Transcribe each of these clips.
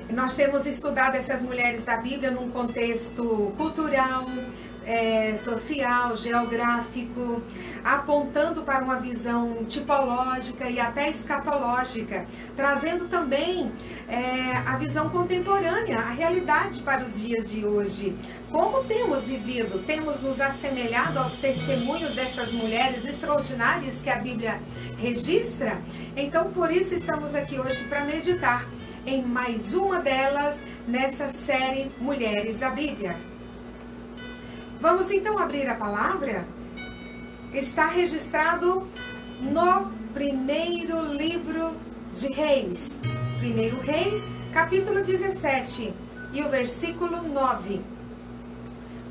Nós temos estudado essas mulheres da Bíblia num contexto cultural, social, geográfico, apontando para uma visão tipológica e até escatológica, trazendo também a visão contemporânea, a realidade para os dias de hoje. Como temos vivido, temos nos assemelhado aos testemunhos dessas mulheres extraordinárias que a Bíblia registra? Então, por isso estamos aqui hoje para meditar em mais uma delas nessa série Mulheres da Bíblia. Vamos então abrir a palavra? Está registrado no primeiro livro de Reis. 1 Reis, capítulo 17 e o versículo 9.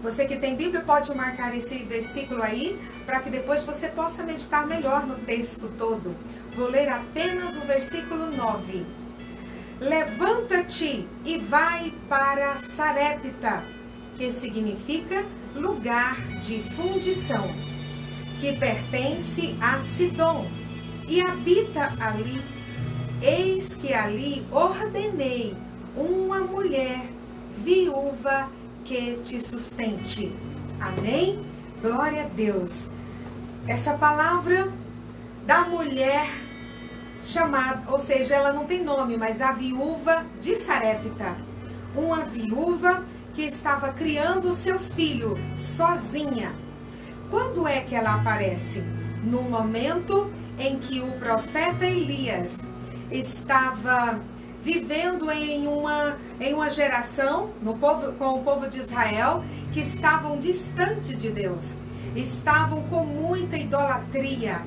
Você que tem Bíblia pode marcar esse versículo aí, para que depois você possa meditar melhor no texto todo. Vou ler apenas o versículo 9. Levanta-te e vai para Sarepta, que significa lugar de fundição, que pertence a Sidom, e habita ali. Eis que ali ordenei uma mulher viúva que te sustente. Amém? Glória a Deus. Essa palavra da mulher chamada, ou seja, ela não tem nome, mas a viúva de Sarepta. Uma viúva que estava criando o seu filho sozinha. Quando é que ela aparece? No momento em que o profeta Elias estava vivendo em uma geração com o povo de Israel que estavam distantes de Deus, estavam com muita idolatria,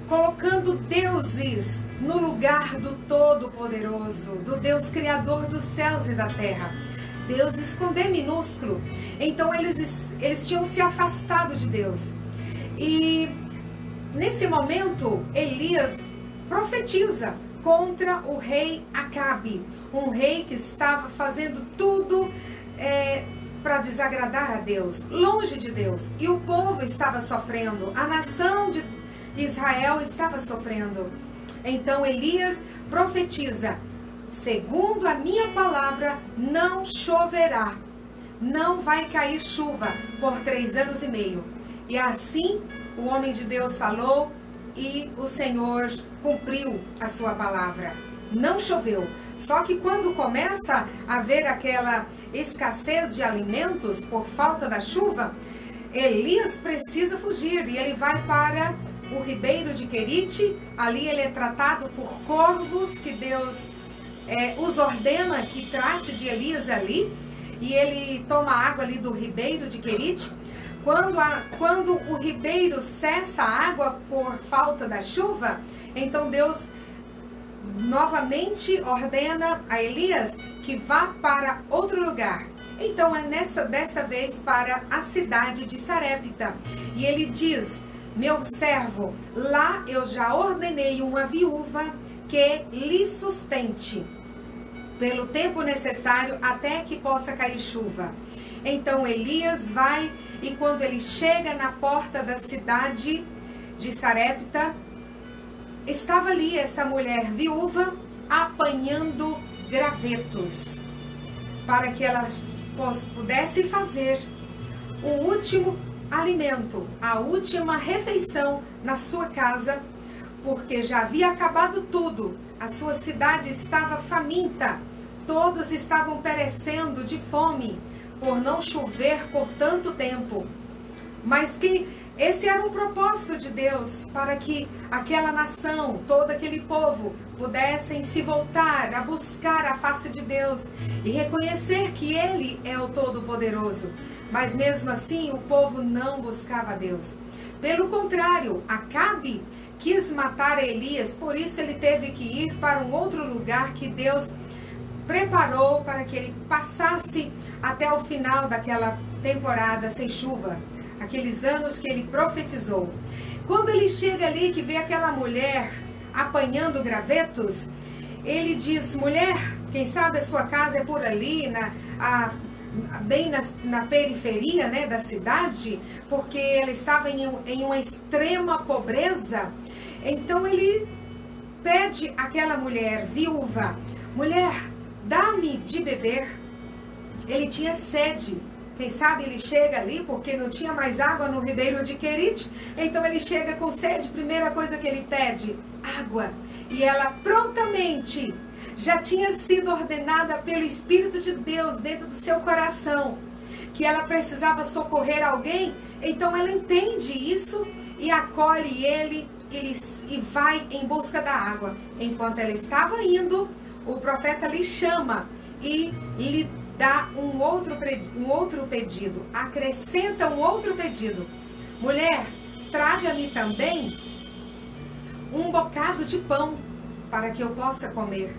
colocando deuses no lugar do Todo-Poderoso, do Deus Criador dos céus e da terra. Deuses com D minúsculo. Então eles tinham se afastado de Deus. E nesse momento, Elias profetiza contra o rei Acabe, um rei que estava fazendo tudo para desagradar a Deus, longe de Deus. E o povo estava sofrendo, a nação de Israel estava sofrendo. Então Elias profetiza: segundo a minha palavra, não choverá, não vai cair chuva por 3 anos e meio. E assim o homem de Deus falou e o Senhor cumpriu a sua palavra. Não choveu. Só que quando começa a haver aquela escassez de alimentos por falta da chuva, Elias precisa fugir e ele vai para o ribeiro de Querite. Ali ele é tratado por corvos, que Deus os ordena que trate de Elias ali, e ele toma água ali do ribeiro de Querite. Quando o ribeiro cessa a água por falta da chuva, então Deus novamente ordena a Elias que vá para outro lugar. Então dessa vez para a cidade de Sarepta. E ele diz: meu servo, lá eu já ordenei uma viúva que lhe sustente pelo tempo necessário até que possa cair chuva. Então Elias vai, e quando ele chega na porta da cidade de Sarepta, estava ali essa mulher viúva apanhando gravetos, para que ela pudesse fazer o último alimento, a última refeição na sua casa, porque já havia acabado tudo. A sua cidade estava faminta, todos estavam perecendo de fome por não chover por tanto tempo. Mas que esse era um propósito de Deus, para que aquela nação, todo aquele povo, pudessem se voltar a buscar a face de Deus e reconhecer que Ele é o Todo-Poderoso. Mas mesmo assim o povo não buscava Deus. Pelo contrário, Acabe quis matar Elias, por isso ele teve que ir para um outro lugar que Deus preparou para que ele passasse até o final daquela temporada sem chuva, aqueles anos que ele profetizou. Quando ele chega ali, que vê aquela mulher apanhando gravetos, ele diz: mulher, quem sabe a sua casa é por ali, bem na periferia, né, da cidade, porque ela estava em uma extrema pobreza. Então ele pede àquela mulher viúva: mulher, dá-me de beber. Ele tinha sede. Quem sabe ele chega ali porque não tinha mais água no ribeiro de Querite. Então ele chega com sede, primeira coisa que ele pede, água. E ela prontamente já tinha sido ordenada pelo Espírito de Deus dentro do seu coração que ela precisava socorrer alguém. Então ela entende isso e acolhe ele e vai em busca da água. Enquanto ela estava indo, o profeta lhe chama e lhe dá um outro pedido, acrescenta um outro pedido: mulher, traga-me também um bocado de pão para que eu possa comer.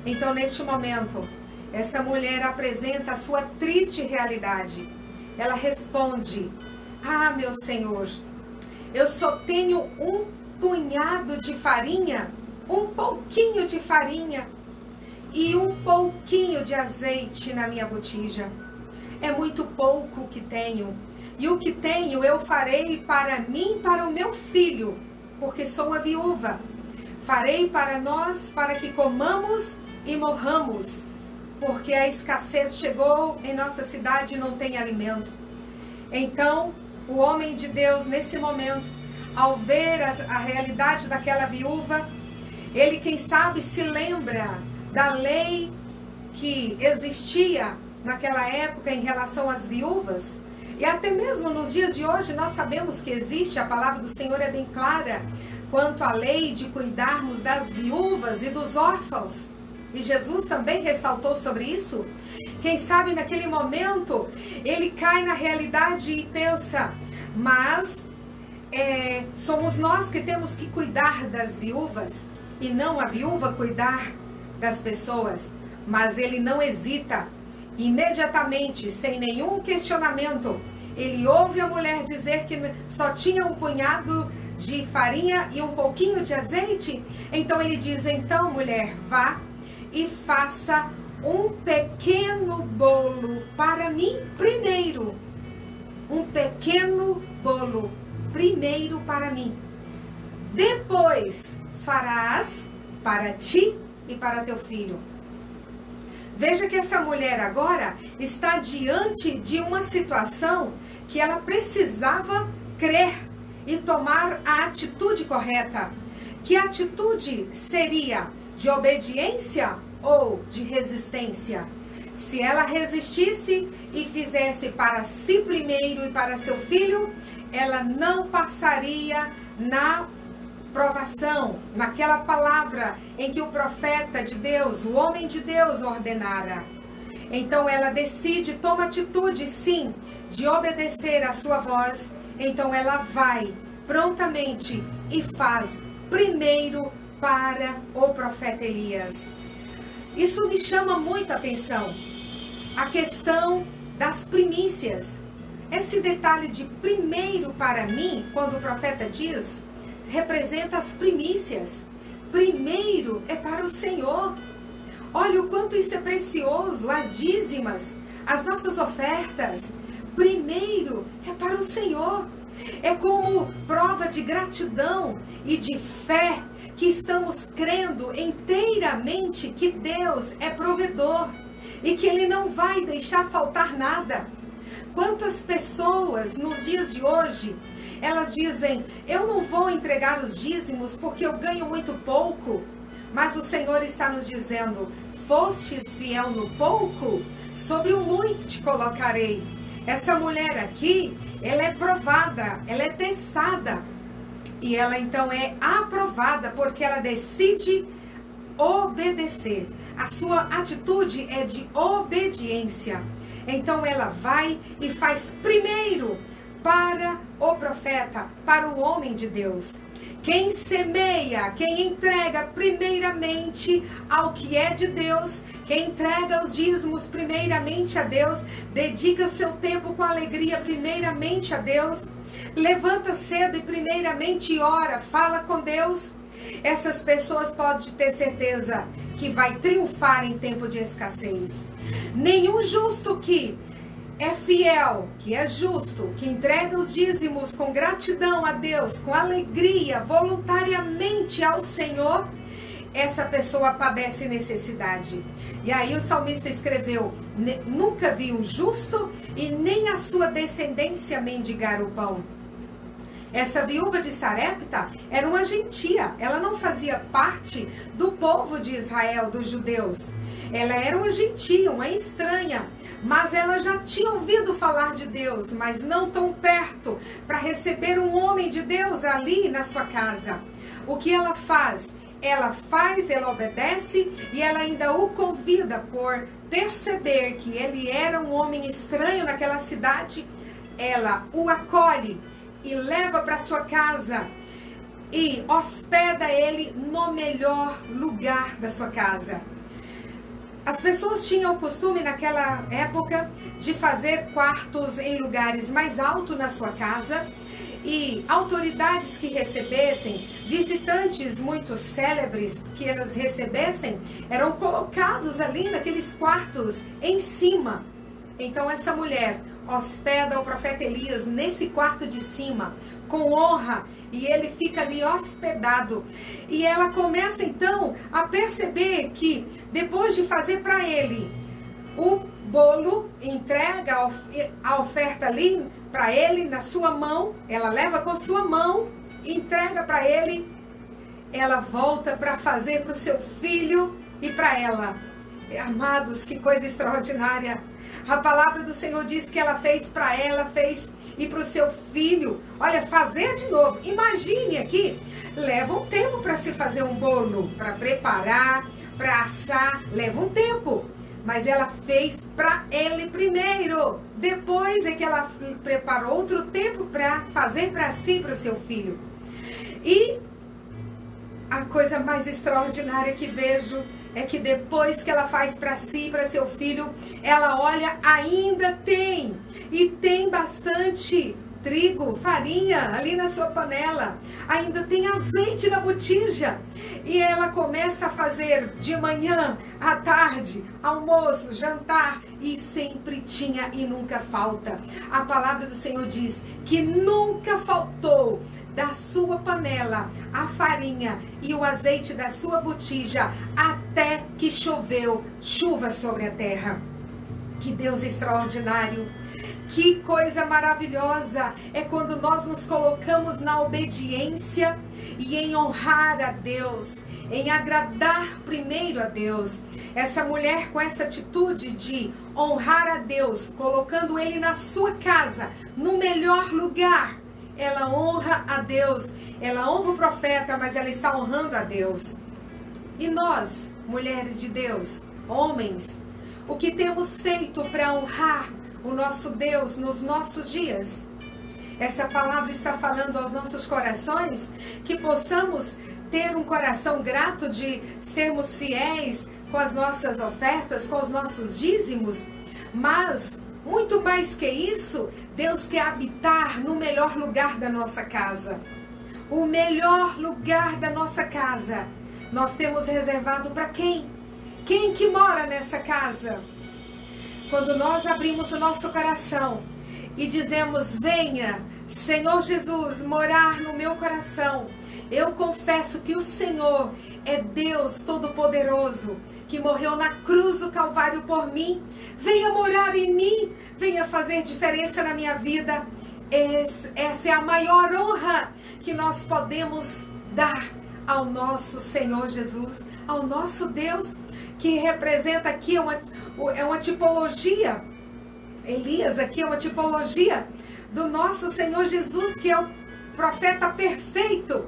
Então, neste momento, essa mulher apresenta a sua triste realidade. Ela responde: ah, meu Senhor, eu só tenho um punhado de farinha, um pouquinho de farinha e um pouquinho de azeite na minha botija. É muito pouco o que tenho. E o que tenho eu farei para mim e para o meu filho, porque sou uma viúva. Farei para nós, para que comamos e morramos, porque a escassez chegou em nossa cidade e não tem alimento. Então, o homem de Deus, nesse momento, ao ver a realidade daquela viúva, ele, quem sabe, se lembra da lei que existia naquela época em relação às viúvas. E até mesmo nos dias de hoje nós sabemos que existe, a palavra do Senhor é bem clara quanto à lei de cuidarmos das viúvas e dos órfãos. E Jesus também ressaltou sobre isso. Quem sabe naquele momento ele cai na realidade e pensa: mas somos nós que temos que cuidar das viúvas e não a viúva cuidar das pessoas. Mas ele não hesita. Imediatamente, sem nenhum questionamento, ele ouve a mulher dizer que só tinha um punhado de farinha e um pouquinho de azeite. Então ele diz: então, mulher, vá e faça um pequeno bolo para mim primeiro. Um pequeno bolo primeiro para mim. Depois farás para ti e para teu filho. Veja que essa mulher agora está diante de uma situação que ela precisava crer e tomar a atitude correta. Que atitude seria? De obediência ou de resistência? Se ela resistisse e fizesse para si primeiro e para seu filho, ela não passaria na provação, naquela palavra em que o profeta de Deus, o homem de Deus, ordenara. Então ela decide, toma atitude, sim, de obedecer a sua voz. Então ela vai prontamente e faz primeiro para o profeta Elias. Isso me chama muito a atenção, a questão das primícias. Esse detalhe de primeiro para mim, quando o profeta diz, representa as primícias. Primeiro é para o Senhor. Olha o quanto isso é precioso, as dízimas, as nossas ofertas. Primeiro é para o Senhor. É como prova de gratidão e de fé que estamos crendo inteiramente que Deus é provedor e que Ele não vai deixar faltar nada. Quantas pessoas nos dias de hoje, elas dizem: eu não vou entregar os dízimos porque eu ganho muito pouco. Mas o Senhor está nos dizendo: fostes fiel no pouco, sobre o muito te colocarei. Essa mulher aqui, ela é provada, ela é testada. E ela então é aprovada porque ela decide obedecer. A sua atitude é de obediência. Então ela vai e faz primeiro para o profeta, para o homem de Deus. Quem semeia, quem entrega primeiramente ao que é de Deus, quem entrega os dízimos primeiramente a Deus, dedica seu tempo com alegria primeiramente a Deus, levanta cedo e primeiramente ora, fala com Deus, essas pessoas podem ter certeza que vai triunfar em tempo de escassez. Nenhum justo que é fiel, que é justo, que entrega os dízimos com gratidão a Deus, com alegria, voluntariamente ao Senhor, essa pessoa padece necessidade. E aí o salmista escreveu: nunca vi o justo e nem a sua descendência mendigar o pão. Essa viúva de Sarepta era uma gentia, ela não fazia parte do povo de Israel, dos judeus. Ela era uma gentia, uma estranha, mas ela já tinha ouvido falar de Deus, mas não tão perto para receber um homem de Deus ali na sua casa. O que ela faz? Ela obedece e ela ainda o convida por perceber que ele era um homem estranho naquela cidade. Ela o acolhe e leva para sua casa e hospeda ele no melhor lugar da sua casa. As pessoas tinham o costume naquela época de fazer quartos em lugares mais altos na sua casa, e autoridades que recebessem, visitantes muito célebres que elas recebessem, eram colocados ali naqueles quartos em cima. Então essa mulher hospeda o profeta Elias nesse quarto de cima, com honra, e ele fica ali hospedado. E ela começa então a perceber que depois de fazer para ele o bolo, entrega a oferta ali para ele na sua mão, ela leva com sua mão, entrega para ele, ela volta para fazer para o seu filho e para ela. Amados, que coisa extraordinária. A palavra do Senhor diz que ela fez para ela, fez e para o seu filho. Olha, fazer de novo. Imagine aqui, leva um tempo para se fazer um bolo, para preparar, para assar, leva um tempo. Mas ela fez para ele primeiro. Depois é que ela preparou outro tempo para fazer para si e para o seu filho. E a coisa mais extraordinária que vejo é que depois que ela faz para si e para seu filho, ela olha, ainda tem. E tem bastante trigo, farinha ali na sua panela. Ainda tem azeite na botija. E ela começa a fazer de manhã, à tarde, almoço, jantar. E sempre tinha e nunca falta. A palavra do Senhor diz que nunca faltou da sua panela a farinha e o azeite da sua botija, até que choveu chuva sobre a terra. Que Deus extraordinário, que coisa maravilhosa é quando nós nos colocamos na obediência e em honrar a Deus, em agradar primeiro a Deus. Essa mulher, com essa atitude de honrar a Deus, colocando Ele na sua casa, no melhor lugar, ela honra a Deus, ela honra o profeta, mas ela está honrando a Deus. E nós, mulheres de Deus, homens, o que temos feito para honrar o nosso Deus nos nossos dias? Essa palavra está falando aos nossos corações, que possamos ter um coração grato de sermos fiéis com as nossas ofertas, com os nossos dízimos, mas muito mais que isso, Deus quer habitar no melhor lugar da nossa casa. O melhor lugar da nossa casa nós temos reservado para quem? Quem que mora nessa casa? Quando nós abrimos o nosso coração e dizemos: venha, Senhor Jesus, morar no meu coração. Eu confesso que o Senhor é Deus Todo-Poderoso, que morreu na cruz do Calvário por mim. Venha morar em mim, venha fazer diferença na minha vida. Essa é a maior honra que nós podemos dar ao nosso Senhor Jesus, ao nosso Deus, que representa aqui uma tipologia. Elias aqui é uma tipologia do nosso Senhor Jesus, que é o profeta perfeito.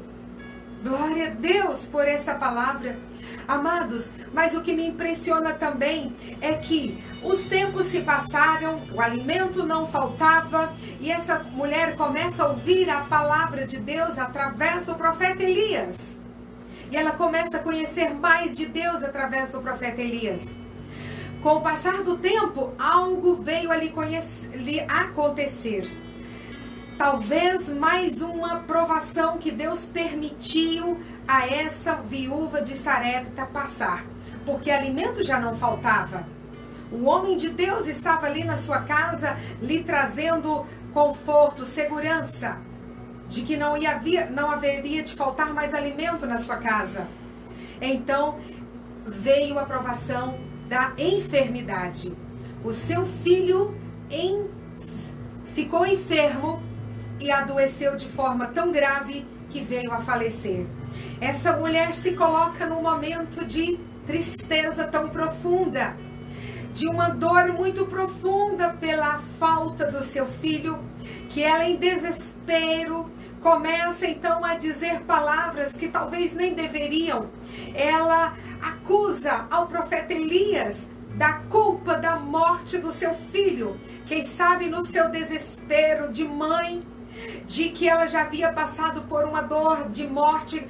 Glória a Deus por essa palavra. Amados, mas o que me impressiona também é que os tempos se passaram, o alimento não faltava, e essa mulher começa a ouvir a palavra de Deus através do profeta Elias. E ela começa a conhecer mais de Deus através do profeta Elias. Com o passar do tempo, algo veio ali acontecer. Talvez mais uma provação que Deus permitiu a essa viúva de Sarepta passar. Porque alimento já não faltava. O homem de Deus estava ali na sua casa, lhe trazendo conforto, segurança, de que não haveria de faltar mais alimento na sua casa. Então, veio a provação da enfermidade. O seu filho ficou enfermo e adoeceu de forma tão grave que veio a falecer. Essa mulher se coloca num momento de tristeza tão profunda, de uma dor muito profunda pela falta do seu filho, que ela, em desespero, começa então a dizer palavras que talvez nem deveriam. Ela acusa ao profeta Elias da culpa da morte do seu filho. Quem sabe no seu desespero de mãe, de que ela já havia passado por uma dor de morte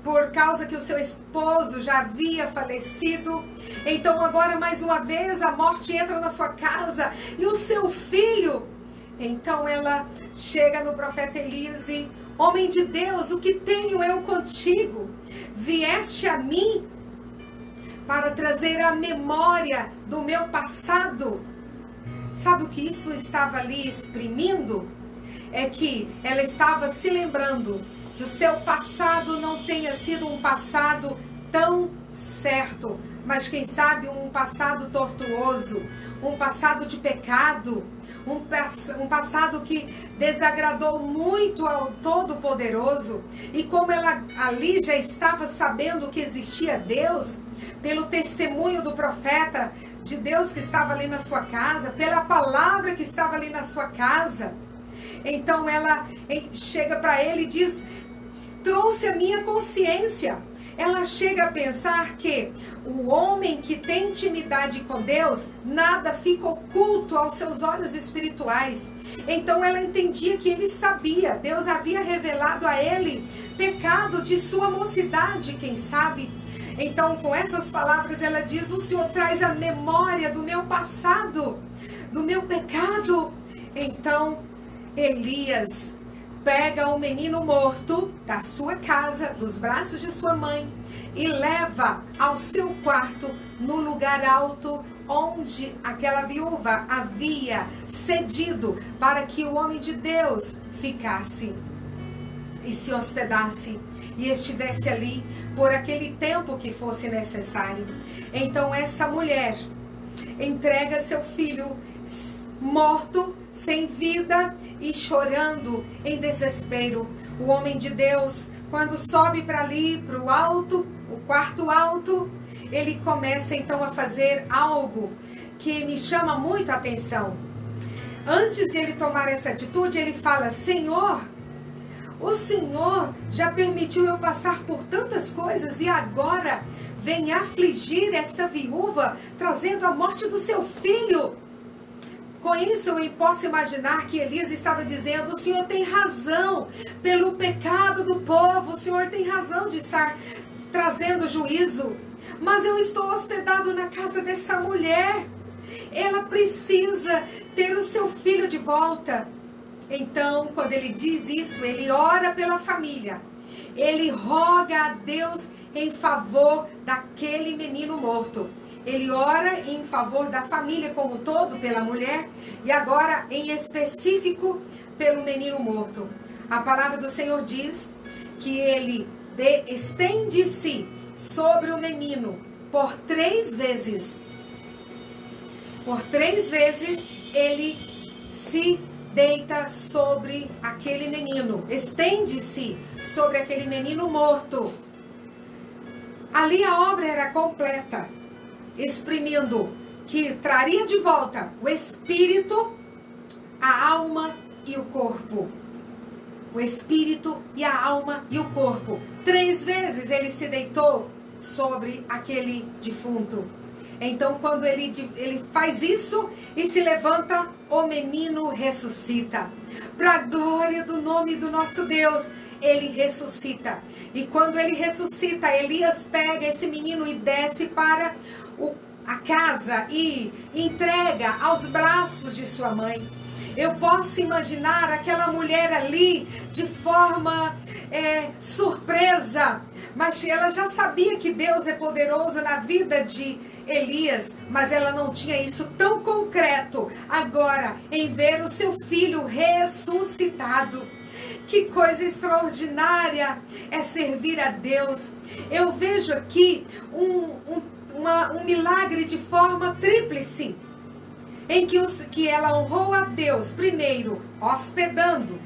por causa que o seu esposo já havia falecido. Então agora mais uma vez a morte entra na sua casa e o seu filho. Então ela chega no profeta Elias e: homem de Deus, o que tenho eu contigo? Vieste a mim para trazer a memória do meu passado. Sabe o que isso estava ali exprimindo? É que ela estava se lembrando que o seu passado não tenha sido um passado tão certo, mas quem sabe um passado tortuoso, um passado de pecado, um passado que desagradou muito ao Todo-Poderoso. E como ela ali já estava sabendo que existia Deus, pelo testemunho do profeta de Deus que estava ali na sua casa, pela palavra que estava ali na sua casa, então ela chega para ele e diz: trouxe a minha consciência. Ela chega a pensar que o homem que tem intimidade com Deus, nada fica oculto aos seus olhos espirituais. Então ela entendia que ele sabia, Deus havia revelado a ele pecado de sua mocidade, quem sabe. Então, com essas palavras, ela diz: o Senhor traz a memória do meu passado, do meu pecado. Então Elias pega o menino morto da sua casa, dos braços de sua mãe, e leva ao seu quarto, no lugar alto, onde aquela viúva havia cedido para que o homem de Deus ficasse e se hospedasse e estivesse ali por aquele tempo que fosse necessário. Então essa mulher entrega seu filho morto, sem vida e chorando em desespero. O homem de Deus, quando sobe para ali, para o alto, o quarto alto, ele começa então a fazer algo que me chama muito a atenção. Antes de ele tomar essa atitude, ele fala: Senhor, o Senhor já permitiu eu passar por tantas coisas e agora vem afligir esta viúva, trazendo a morte do seu filho. Com isso eu posso imaginar que Elias estava dizendo: o Senhor tem razão pelo pecado do povo, o Senhor tem razão de estar trazendo juízo, mas eu estou hospedado na casa dessa mulher, ela precisa ter o seu filho de volta. Então, quando ele diz isso, ele ora pela família, ele roga a Deus em favor daquele menino morto. Ele ora em favor da família como um todo, pela mulher, e agora em específico pelo menino morto. A palavra do Senhor diz que ele estende-se sobre o menino por 3 vezes. Por 3 vezes ele se deita sobre aquele menino, estende-se sobre aquele menino morto. Ali a obra era completa, exprimindo que traria de volta o espírito, a alma e o corpo. O espírito e a alma e o corpo. 3 vezes ele se deitou sobre aquele defunto. Então, quando ele faz isso e se levanta, o menino ressuscita. Para a glória do nome do nosso Deus, ele ressuscita. E quando ele ressuscita, Elias pega esse menino e desce para a casa e entrega aos braços de sua mãe. Eu posso imaginar aquela mulher ali de forma surpresa, mas ela já sabia que Deus é poderoso na vida de Elias, mas ela não tinha isso tão concreto agora em ver o seu filho ressuscitado. Que coisa extraordinária é servir a Deus. Eu vejo aqui um milagre de forma tríplice, em que ela honrou a Deus, primeiro hospedando,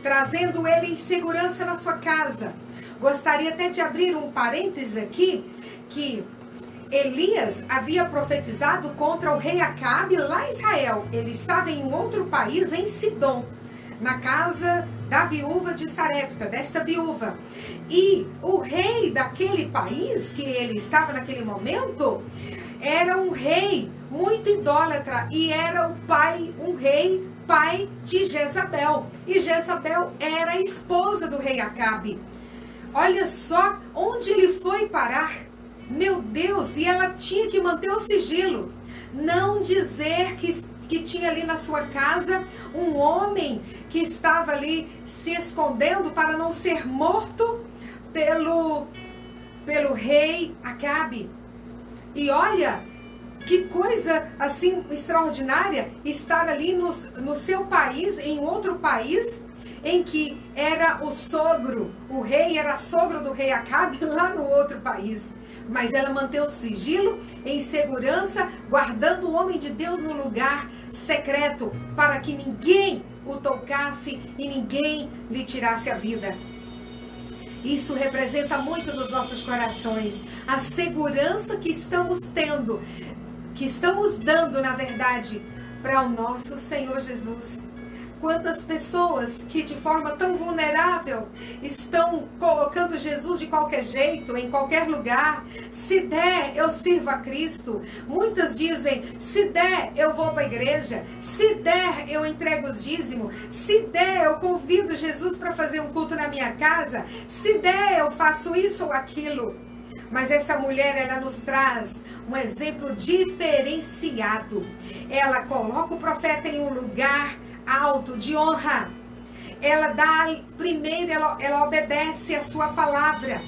trazendo ele em segurança na sua casa. Gostaria até de abrir um parênteses aqui, que Elias havia profetizado contra o rei Acabe lá em Israel. Ele estava em um outro país, em Sidom, na casa da viúva de Sarepta, desta viúva. E o rei daquele país que ele estava naquele momento era um rei muito idólatra e era um rei pai de Jezabel. E Jezabel era a esposa do rei Acabe. Olha só onde ele foi parar. Meu Deus, e ela tinha que manter o sigilo. Não dizer que tinha ali na sua casa um homem que estava ali se escondendo para não ser morto pelo rei Acabe. E olha, que coisa assim extraordinária estar ali no seu país, em outro país, em que era o rei era sogro do rei Acabe lá no outro país. Mas ela manteve o sigilo em segurança, guardando o homem de Deus no lugar secreto, para que ninguém o tocasse e ninguém lhe tirasse a vida. Isso representa muito nos nossos corações, a segurança que estamos tendo, que estamos dando, na verdade, para o nosso Senhor Jesus. Quantas pessoas que de forma tão vulnerável estão colocando Jesus de qualquer jeito, em qualquer lugar. Se der, eu sirvo a Cristo. Muitas dizem, se der, eu vou para a igreja. Se der, eu entrego os dízimos. Se der, eu convido Jesus para fazer um culto na minha casa. Se der, eu faço isso ou aquilo. Mas essa mulher, ela nos traz um exemplo diferenciado. Ela coloca o profeta em um lugar alto, de honra. Ela dá, primeiro, ela obedece a sua palavra.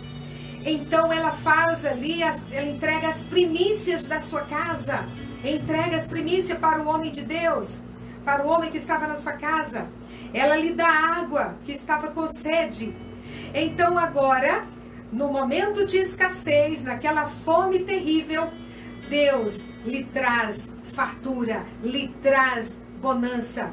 Então ela faz ali, ela entrega as primícias da sua casa. Entrega as primícias para o homem de Deus, para o homem que estava na sua casa. Ela lhe dá água, que estava com sede. Então agora, no momento de escassez, naquela fome terrível, Deus lhe traz fartura, lhe traz bonança.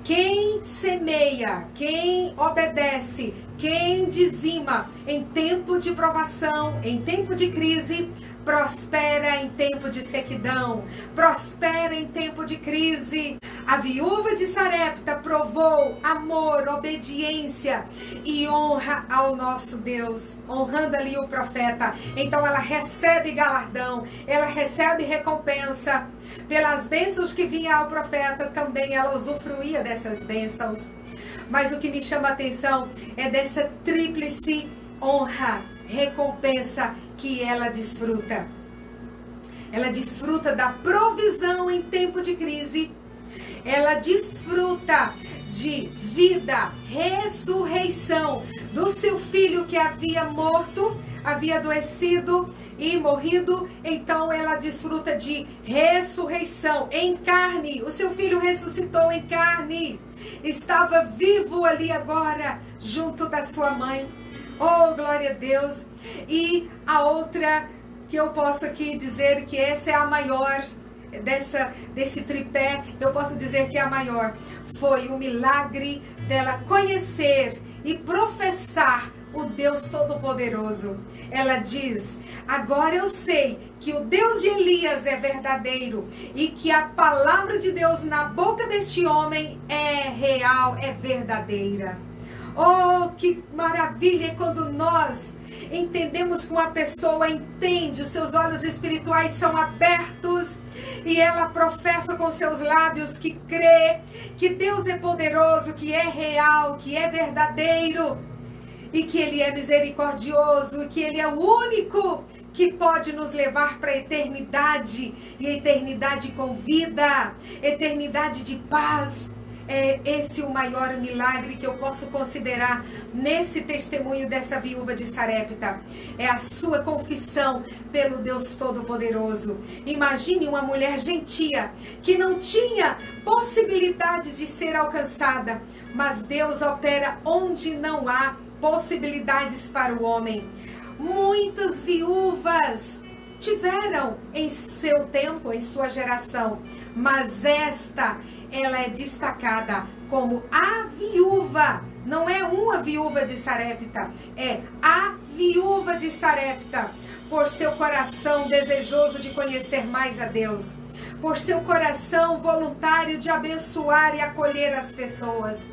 Quem semeia, quem obedece, quem dizima em tempo de provação, em tempo de crise, prospera em tempo de sequidão, prospera em tempo de crise. A viúva de Sarepta provou amor, obediência e honra ao nosso Deus, honrando ali o profeta. Então ela recebe galardão, ela recebe recompensa. Pelas bênçãos que vinham ao profeta, também ela usufruía dessas bênçãos. Mas o que me chama a atenção é dessa tríplice honra, recompensa que ela desfruta. Ela desfruta da provisão em tempo de crise. Ela desfruta de vida, ressurreição do seu filho que havia morto, havia adoecido e morrido. Então ela desfruta de ressurreição em carne. O seu filho ressuscitou em carne. Estava vivo ali agora, junto da sua mãe. Oh, glória a Deus! E a outra que eu posso aqui dizer que essa é a maior desse tripé, eu posso dizer que é a maior, foi o milagre dela conhecer e professar o Deus Todo-Poderoso. Ela diz, agora eu sei que o Deus de Elias é verdadeiro e que a palavra de Deus na boca deste homem é real, é verdadeira. Oh, que maravilha é quando nós entendemos que uma pessoa entende, os seus olhos espirituais são abertos e ela professa com seus lábios que crê que Deus é poderoso, que é real, que é verdadeiro e que Ele é misericordioso, que Ele é o único que pode nos levar para a eternidade, e a eternidade com vida, eternidade de paz, é esse o maior milagre que eu posso considerar nesse testemunho dessa viúva de Sarepta. É a sua confissão pelo Deus Todo-Poderoso. Imagine uma mulher gentia que não tinha possibilidades de ser alcançada, mas Deus opera onde não há possibilidades para o homem. Muitas viúvas tiveram em seu tempo, em sua geração, mas esta, ela é destacada como a viúva. Não é uma viúva de Sarepta, é a viúva de Sarepta, por seu coração desejoso de conhecer mais a Deus, por seu coração voluntário de abençoar e acolher as pessoas,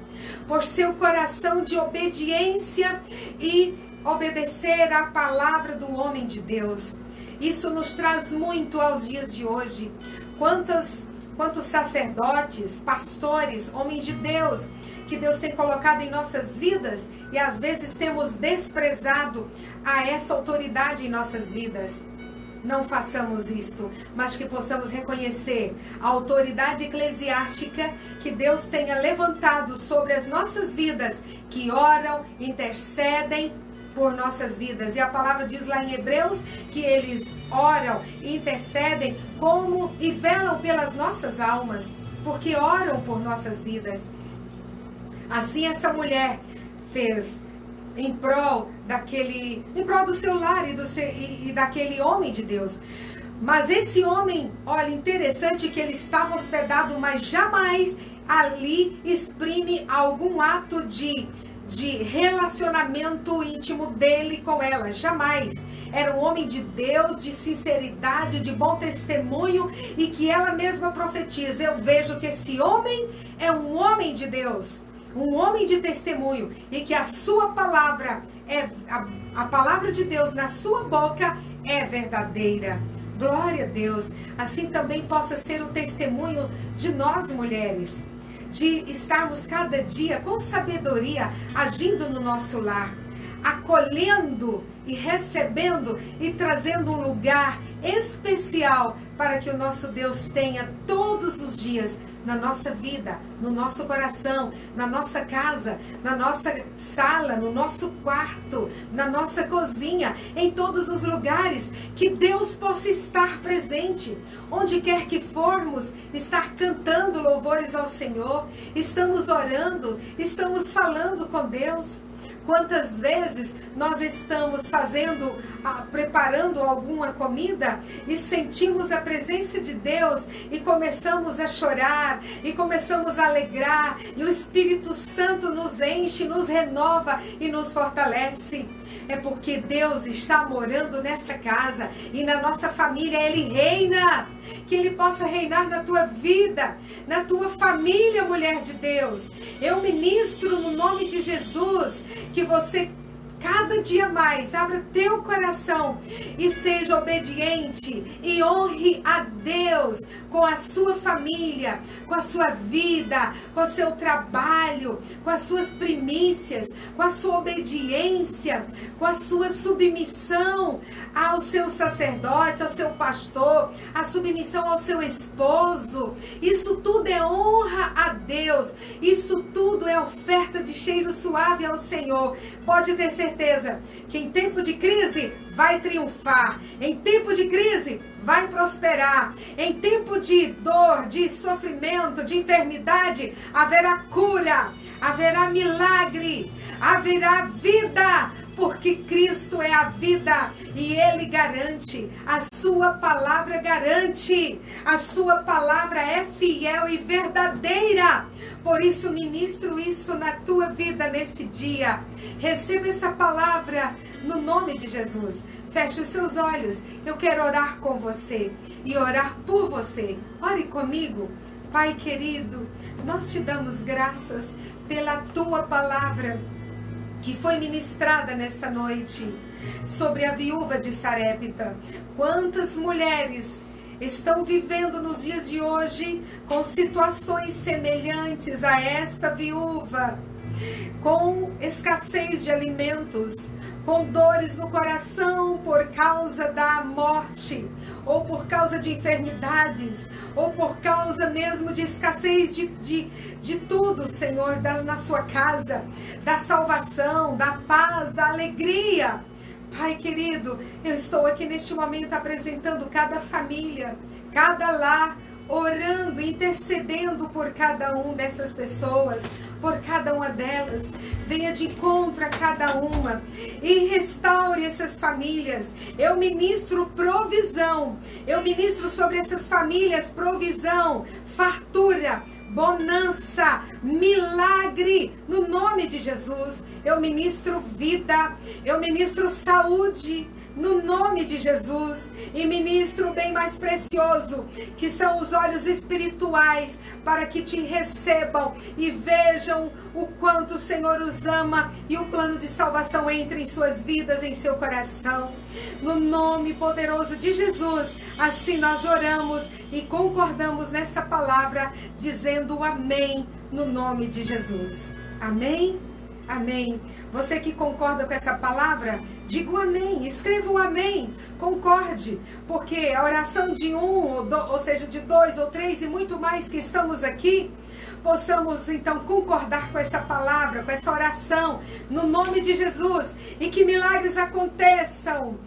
por seu coração de obediência e obedecer à palavra do homem de Deus. Isso nos traz muito aos dias de hoje. Quantos sacerdotes, pastores, homens de Deus, que Deus tem colocado em nossas vidas e às vezes temos desprezado a essa autoridade em nossas vidas. Não façamos isto, mas que possamos reconhecer a autoridade eclesiástica que Deus tenha levantado sobre as nossas vidas, que oram, intercedem por nossas vidas. E a palavra diz lá em Hebreus que eles oram e intercedem como e velam pelas nossas almas, porque oram por nossas vidas. Assim essa mulher fez em prol do seu lar e daquele homem de Deus. Mas esse homem, olha, interessante que ele estava hospedado, mas jamais ali exprime algum ato de relacionamento íntimo dele com ela, jamais. Era um homem de Deus, de sinceridade, de bom testemunho, e que ela mesma profetiza: eu vejo que esse homem é um homem de Deus, um homem de testemunho, e que a sua palavra, a palavra de Deus na sua boca é verdadeira. Glória a Deus. Assim também possa ser o testemunho de nós, mulheres, de estarmos cada dia com sabedoria agindo no nosso lar, acolhendo e recebendo e trazendo um lugar especial para que o nosso Deus tenha todos os dias na nossa vida, no nosso coração, na nossa casa, na nossa sala, no nosso quarto, na nossa cozinha, em todos os lugares, que Deus possa estar presente. Onde quer que formos, estar cantando louvores ao Senhor, estamos orando, estamos falando com Deus. Quantas vezes nós estamos preparando alguma comida e sentimos a presença de Deus e começamos a chorar e começamos a alegrar, e o Espírito Santo nos enche, nos renova e nos fortalece. É porque Deus está morando nessa casa e na nossa família Ele reina. Que Ele possa reinar na tua vida, na tua família, mulher de Deus. Eu ministro no nome de Jesus que você cada dia mais abra teu coração e seja obediente e honre a Deus com a sua família, com a sua vida, com o seu trabalho, com as suas primícias, com a sua obediência, com a sua submissão ao seu sacerdote, ao seu pastor, a submissão ao seu esposo. Isso tudo é honra a Deus, isso tudo é oferta de cheiro suave ao Senhor. Pode ter certeza que em tempo de crise vai triunfar, em tempo de crise vai prosperar, em tempo de dor, de sofrimento, de enfermidade, haverá cura, haverá milagre, haverá vida, porque Cristo é a vida e Ele garante, a sua palavra garante, a sua palavra é fiel e verdadeira. Por isso ministro isso na tua vida nesse dia. Receba essa palavra no nome de Jesus. Feche os seus olhos, eu quero orar com você e orar por você. Ore comigo. Pai querido, nós te damos graças pela tua palavra que foi ministrada nesta noite sobre a viúva de Sarepta. Quantas mulheres estão vivendo nos dias de hoje com situações semelhantes a esta viúva? com escassez de alimentos, com dores no coração por causa da morte, ou por causa de enfermidades, ou por causa mesmo de escassez de tudo, Senhor, na sua casa, da salvação, da paz, da alegria. Pai querido, eu estou aqui neste momento apresentando cada família, cada lar, orando, intercedendo por cada um dessas pessoas, por cada uma delas. Venha de encontro a cada uma e restaure essas famílias. Eu ministro provisão, eu ministro sobre essas famílias provisão, fartura, bonança, milagre, no nome de Jesus. Eu ministro vida, eu ministro saúde, no nome de Jesus, e ministro o bem mais precioso, que são os olhos espirituais, para que te recebam e vejam o quanto o Senhor os ama, e o plano de salvação entre em suas vidas, em seu coração. No nome poderoso de Jesus, assim nós oramos e concordamos nessa palavra, dizendo amém, no nome de Jesus. Amém? Amém. Você que concorda com essa palavra, diga um amém, escreva um amém, concorde, porque a oração de ou seja, de 2 ou 3 e muito mais que estamos aqui, possamos então concordar com essa palavra, com essa oração, no nome de Jesus, e que milagres aconteçam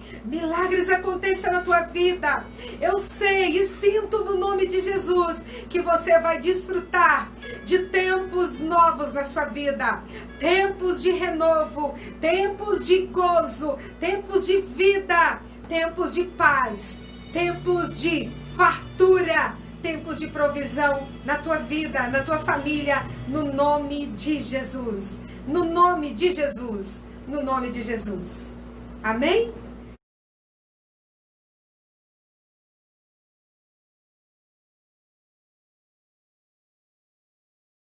na tua vida. Eu sei e sinto no nome de Jesus que você vai desfrutar de tempos novos na sua vida, tempos de renovo, tempos de gozo, tempos de vida, tempos de paz, tempos de fartura, tempos de provisão na tua vida, na tua família, no nome de Jesus. No nome de Jesus. No nome de Jesus. Amém?